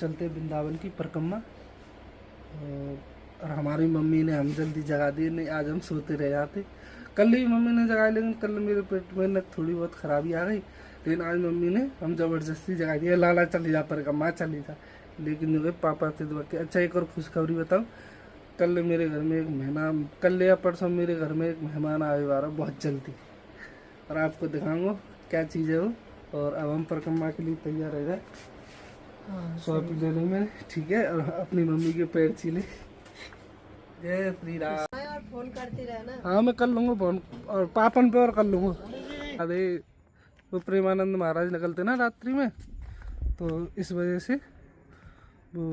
चलते वृंदावन की परिक्रमा। और हमारी मम्मी ने हम जल्दी जगा दिए, नहीं आज हम सोते रह जाते। कल ही मम्मी ने जगाया, लेकिन कल मेरे पेट में थोड़ी बहुत खराबी आ गई, लेकिन आज मम्मी ने हम जबरदस्ती जगा दिया, लाला चली जा परिक्रमा चली जा। लेकिन जो पापा से दुआ के। अच्छा एक और खुशखबरी बताऊँ, कल मेरे घर में एक मेहमान, कल या परसों मेरे घर में एक मेहमान आए वाला बहुत जल्दी, और आपको दिखाऊंगा क्या चीज़ है वो। और अब हम परिक्रमा के लिए तैयार रह जाए। शॉपिंग ले ली मैंने, ठीक है, और अपनी मम्मी के पैर छीले। जय श्री राम। और फोन करती रहना। हाँ मैं कर लूँगा फोन, और पापन पे और कर लूँगा। अरे वो प्रेमानंद महाराज निकलते ना रात्रि में, तो इस वजह से वो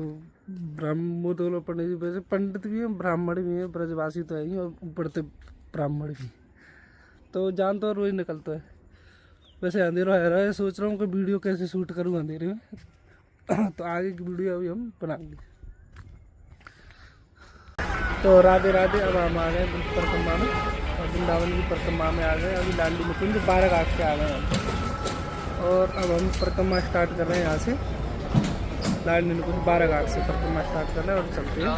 ब्राह्मण तो लोग पंडित भी हैं, ब्राह्मण भी हैं, ब्रजवासी तो है ही, और ऊपर से ब्राह्मण भी, तो जान तो रोज निकलता है। वैसे अंधेरा है रहा है, सोच रहा हूँ कि वीडियो कैसे शूट करूँ अंधेरे में। तो आगे की वीडियो अभी हम बनाएंगे। तो राधे राधे, अब हम आ गए परिक्रमा में, और वृंदावन की परिक्रमा में आ गए। अभी लाडली मुकुंद 12 घाट के आ गए हम, और अब हम परिक्रमा स्टार्ट कर रहे हैं यहाँ से। लाडली मुकुंद 12 घाट से परिक्रमा स्टार्ट कर रहे हैं और चलते हैं।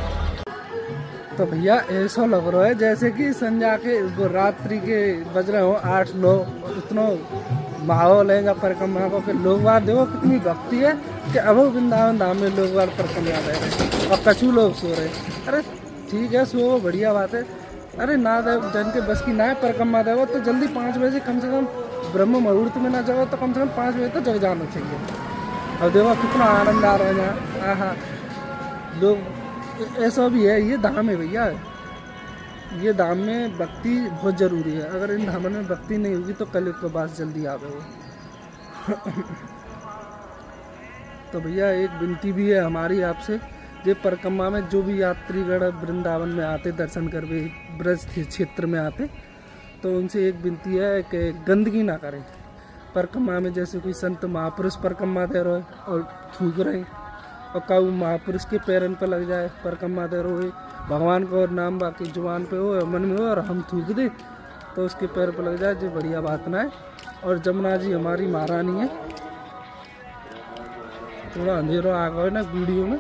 तो भैया ऐसा लग रहा है जैसे कि संध्या के वो रात्रि के बज रहे हो 8-9, इतना माहौल है जब परिक्रमा को, फिर लोग बात देखो कितनी भक्ति है कि अब वृंदावन धाम में लोग बात परिक्रमा रह रहे, और कछु लोग सो रहे। अरे ठीक है, सो बढ़िया बात है। अरे ना दे जन के बस की ना है परिक्रमा देवो तो जल्दी 5 बजे कम से कम ब्रह्म मुहूर्त में ना जाओ तो कम से कम 5 बजे तो जग जाना चाहिए। और देखो कितना आनंद आ रहा है यहाँ। हाँ लोग ऐसा भी है, ये धाम है भैया, ये धाम में भक्ति बहुत ज़रूरी है। अगर इन धामों में भक्ति नहीं होगी तो कलयुग के पास जल्दी आ गए। तो भैया एक विनती भी है हमारी आपसे, ये परिक्रमा में जो भी यात्रीगण वृंदावन में आते दर्शन करके ब्रज क्षेत्र में आते, तो उनसे एक विनती है कि गंदगी ना करें परिक्रमा में। जैसे कोई संत महापुरुष परिक्रमा दे रहे और थूक रहे, और काऊ महापुरुष के पैरन पर लग जाए परिक्रमा दे रहे, भगवान को और नाम बाकी जुबान पे हो मन में हो और हम थूक दे तो उसके पैर पर लग जाए, जो बढ़िया बात ना है। और जमुना जी हमारी महारानी है, थोड़ा अंधेरा आ गया ना वीडियो में,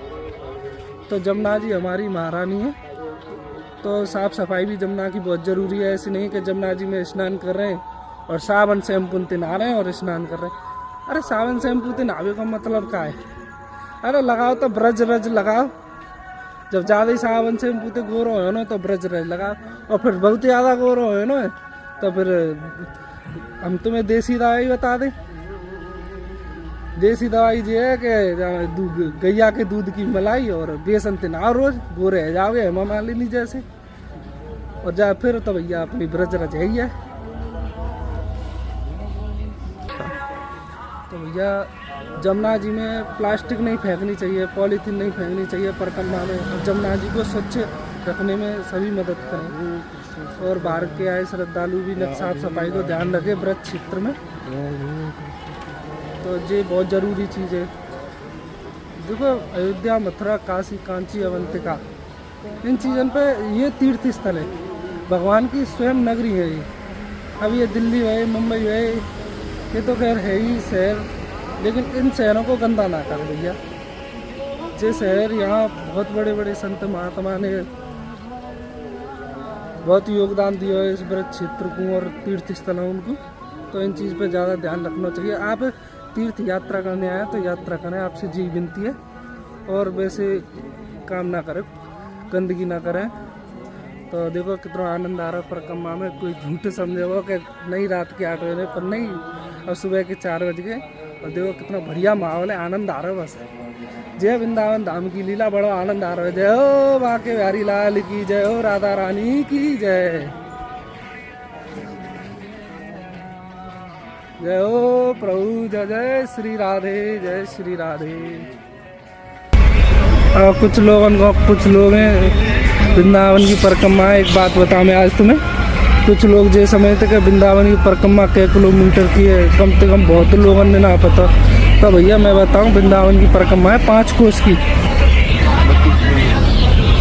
तो जमुना जी हमारी महारानी है। तो साफ़ सफाई भी जमुना की बहुत ज़रूरी है। ऐसे नहीं कि जमुना जी में स्नान कर रहे हैं और सावन शैम्पू से नहा रहे हैं और स्नान कर रहे हैं। अरे सावन शैम्पू से नहावे का मतलब क्या है? अरे लगाओ तो ब्रज रज लगाओ, जब ज़्यादा ही सावन शैम्पू से गोरो हो ना तो ब्रज रज लगाओ, और फिर बहुत ज़्यादा गोरो हो ना तो फिर हम तुम्हें देसी दवाई बता दें। देसी दवाई ये है कि गैया के दूध की मलाई और बेसन से नहाओ रोज, गोरे रह जाओगे हेमा मालिनी जैसे। और जा फिर तो भैया अपनी ब्रज रज है ही है। तो भैया जमुना जी में प्लास्टिक नहीं फेंकनी चाहिए, पॉलीथीन नहीं फेंकनी चाहिए परिक्रमा में। और जमुना जी को स्वच्छ रखने में सभी मदद करें, और बाहर के आए श्रद्धालु भी साफ सफाई को ध्यान रखें ब्रज क्षेत्र में। तो ये बहुत ज़रूरी चीज़ है। देखो अयोध्या, मथुरा, काशी, कांची, अवंतिका, इन चीज़ों पे ये तीर्थ स्थल है, भगवान की स्वयं नगरी है ये। अब ये दिल्ली है, मुंबई है, ये तो खैर है ही शहर, लेकिन इन शहरों को गंदा ना कर भैया। ये शहर, यहाँ बहुत बड़े बड़े संत महात्मा ने बहुत योगदान दिया है इस ब्रज क्षेत्र को और तीर्थ स्थल है उनको, तो इन चीज़ पे ज़्यादा ध्यान रखना चाहिए। आप तीर्थ यात्रा करने आए तो यात्रा करें, आपसे जी विनती है, और वैसे काम ना करें, गंदगी ना करें। तो देखो कितना आनंद आ रहा है परिक्रमा में। कोई झूठ समझेगा कि नहीं रात के 8 बजे, पर नहीं, अब सुबह के 4 बज गए। और देखो कितना बढ़िया माहौल है, आनंद आ रहा है बस। जय वृंदावन धाम की लीला, बड़ा आनंद आ रहा है। जय हो बांके बिहारी लाल की जय, हो राधा रानी की जय, जय हो प्रभु, जय जय श्री राधे, जय श्री राधे। और कुछ लोग हैं वृंदावन की परिक्रमा। एक बात बताऊं मैं आज तुम्हें, कुछ लोग जो समझते कि वृंदावन की परिक्रमा कै किलोमीटर की है, कम से कम बहुत लोगों ने ना पता। तो भैया मैं बताऊं, वृंदावन की परिक्रमा है 5 कोस की।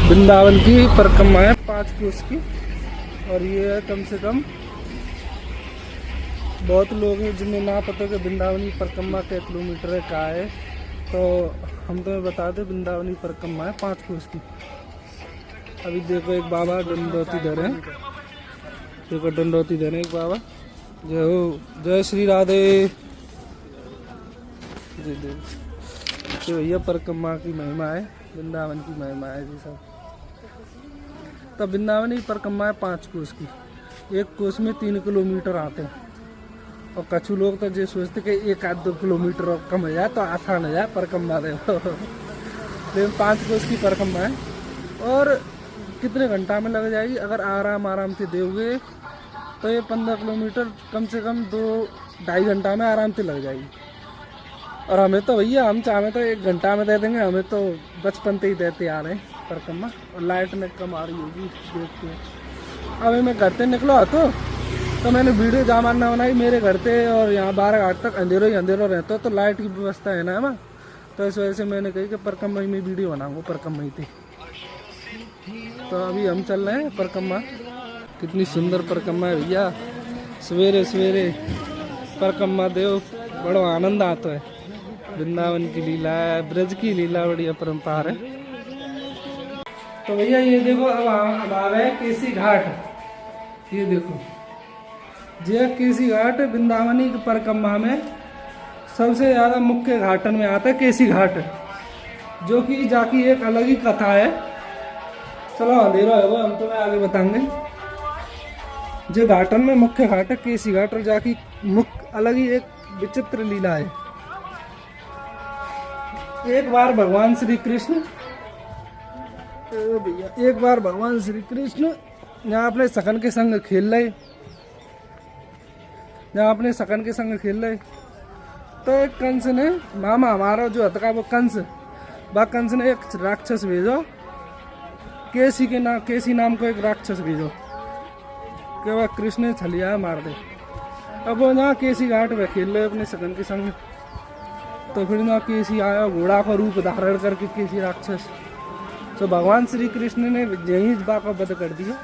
वृंदावन की परिक्रमा है 5 कोस की, और ये है कम से कम, बहुत लोग हैं जिन्हें ना पता कि वृंदावन की परिक्रमा कै किलोमीटर है, कहाँ है। तो हम तुम्हें बता दें वृंदावनी परिक्रमा है 5 कोस की। अभी देखो एक बाबा दंडोती धरे, देखो दंडोती धरे एक बाबा। जय हो, जय श्री राधे। जी देखो तो भैया परिक्रमा की महिमा है, वृंदावन की महिमा है जी सब। तब वृंदावनी परिक्रमा है 5 कोस की। एक कोस में 3 किलोमीटर आते हैं और कछु लोग तो ये सोचते कि 1-2 किलोमीटर और कम हो जाए तो आसान हो जाए परिक्रमा दे। लेकिन 5 कोस की परिक्रमा है। और कितने घंटा में लग जाएगी अगर आराम से दोगे तो ये 15 किलोमीटर कम से कम 2-2.5 घंटा में आराम से लग जाएगी। और हमें तो भैया हम चाहे तो 1 घंटा में दे देंगे, हमें तो बचपन से ही देते आ रहे हैं परिक्रमा। और लाइट में कम आ रही होगी देखते। अभी मैं घर से निकला तो मैंने वीडियो जहाँ ना बनाई मेरे घर से और यहाँ 12 घाट तक अंधेरों ही अंधेरों रहता तो लाइट की व्यवस्था है ना वहाँ, तो इस वजह से मैंने कही कि परिक्रमा में वीडियो बनाऊंगा परिक्रमा ही थी। तो अभी हम चल रहे हैं परिक्रमा। कितनी सुंदर परिक्रमा है भैया, सवेरे सवेरे परिक्रमा देव बड़ा आनंद आता है। वृंदावन की लीला है, ब्रज की लीला बड़ी अपरंपार है। तो भैया ये देखो अब हम आ रहे हैं केसी घाट। ये देखो जय केसी घाट वृंदावनी की परिक्रमा में सबसे ज़्यादा मुख्य घाटन में आता है केसी घाट, जो कि जाकी एक अलग ही कथा है। चलो अंधेरा है वो हम तुम्हें आगे बताएंगे। जो घाटन में मुख्य घाट है केसी घाट और जाकी मुख्य अलग ही एक विचित्र लीला है। एक बार भगवान श्री कृष्ण यहाँ अपने सकन के संग खेल रहे, तो एक कंस ने मामा हमारा जो हतका वो कंस ने एक राक्षस भेजो, केसी नाम को एक राक्षस भेजो कि वह कृष्ण ने छलिया मार दे। अब वो यहाँ केसी घाट में खेल रहे अपने सकन के संग। तो फिर ना केसी आया घोड़ा का रूप धारण करके केसी राक्षस। तो भगवान श्री कृष्ण ने यही बा का वध कर दिया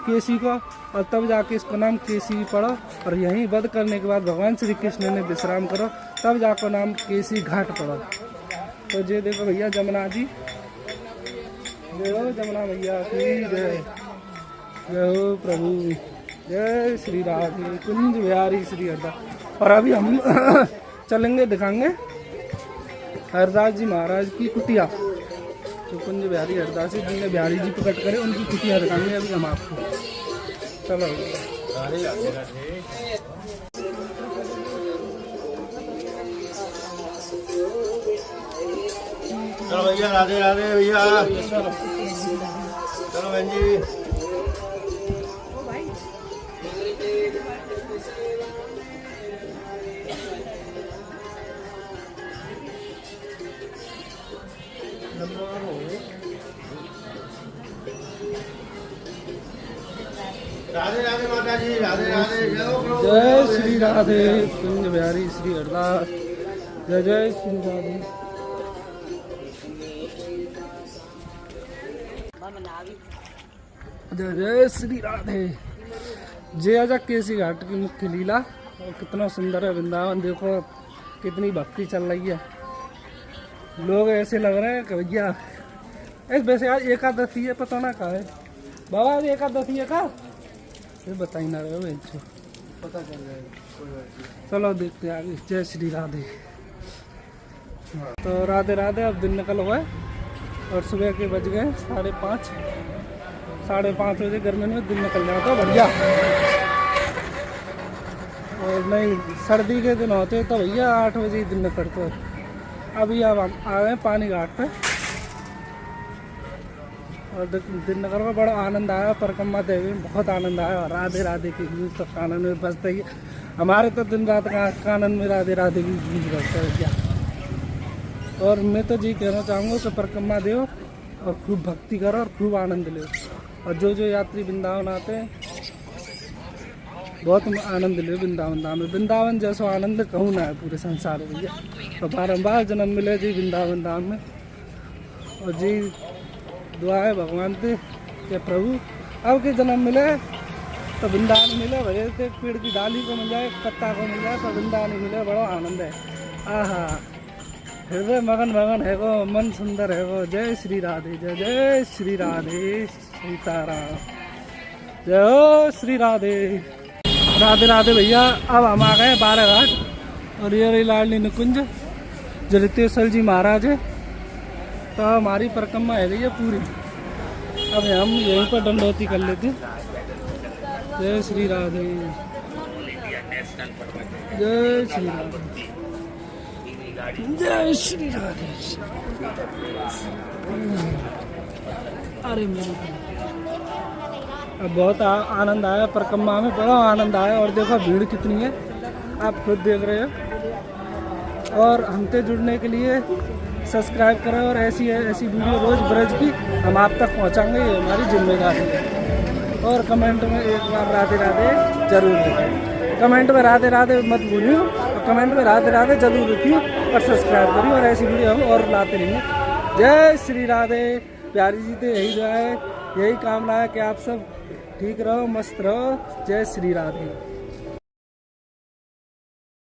केसी को, और तब जाके इसका नाम केसी पड़ा। और यहीं वध करने के बाद भगवान श्री कृष्ण ने विश्राम करो, तब जाकर नाम केसी घाट पड़ा। तो ये देखो भैया जमुना जी, जय जमुना भैया की जय, जय हो प्रभु, जय श्री राधे कुंज बिहारी श्री हरदा। और अभी हम चलेंगे दिखाएंगे हरदास जी महाराज की कुटिया, जो कुंज बिहारी हरदास जी जिनने बिहारी जी प्रकट करे उनकी कुटिया दिखाएंगे अभी हम आपको। चलो चलो भैया, राधे राधे भैया, चलो बहन जी। राधे राधे माता जी, राधे राधे, जय श्री राधे कुंज बिहारी श्री हरदास, जय जय श्री राधे। जय जय श्री राधे। जय आजा केसी घाट की मुख्य लीला। और कितना सुंदर है वृंदावन, देखो कितनी भक्ति चल रही है। लोग ऐसे लग रहे हैं कि भैया वैसे आज एकादशी है, पता ना कहा है बाबा आज एकादशी है का, फिर बता ही ना रहे हो, पता चल जाएगा। चलो देखते हैं आगे। जय श्री राधे। तो राधे राधे। अब दिन निकल हुआ है और सुबह के बज गए 5:30, 5:30 बजे गर्मी में दिन निकल जाता है बढ़िया। और नहीं सर्दी के दिन होते तो भैया 8 बजे ही दिन निकलते हैं। अभी अब हम आ गए पानी घाट पे और दिन नगर में बड़ा आनंद आया। परिक्रमा देवी में बहुत आनंद आया। राधे राधे की गीत तो कानन में बजते ही, हमारे तो दिन रात का कानन में राधे राधे की गीत बजता है क्या। और मैं तो जी कहना चाहूँगा कि परिक्रमा दो और खूब भक्ति करो और खूब आनंद लो। और जो यात्री वृंदावन आते हैं बहुत आनंद ले वृंदावन धाम में। वृंदावन जैसा आनंद कहूँ ना है पूरे संसार में भैया। तो बारम्बार जन्म मिले जी वृंदावन धाम में। और जी दुआ है भगवान से कि प्रभु अब के जन्म मिले तो वृंदावन मिले, भले से पेड़ की डाली को मिल जाए, पत्ता को मिल जाए, तो वृंदावन मिले, बड़ा आनंद है। आहा हृदय मगन मगन है वो, मन सुंदर है वो। जय श्री राधे, जय जय श्री राधे, सीताराम, जय हो श्री राधे। राधे राधे भैया। अब हम आ गए बारह घाट और ये रही लाडली निकुंज जो रितेश्वर जी महाराज है। तो हमारी परिक्रमा है गई है पूरी। अब हम यहीं पर दंडोती कर लेते। जय श्री राधे, जय श्री राधे, जय श्री राधे। अरे मेरे अब बहुत आनंद आया परिक्रमा में, बड़ा आनंद आया। और देखो भीड़ कितनी है, आप खुद देख रहे हो। और हमसे जुड़ने के लिए सब्सक्राइब करें और ऐसी वीडियो रोज़ ब्रज की हम आप तक पहुंचाएंगे, ये हमारी जिम्मेदारी है। और कमेंट में एक बार राधे राधे जरूर लिखें। कमेंट में राधे राधे मत भूलियो, और कमेंट में राधे राधे जरूर लिखिए और सब्सक्राइब करिए। और ऐसी वीडियो हम और लाते रहेंगे। जय श्री राधे। प्यारी जी तो यही दुआ है, यही कामना है कि आप सब ठीक रहो, मस्त रहो। जय श्री राधे।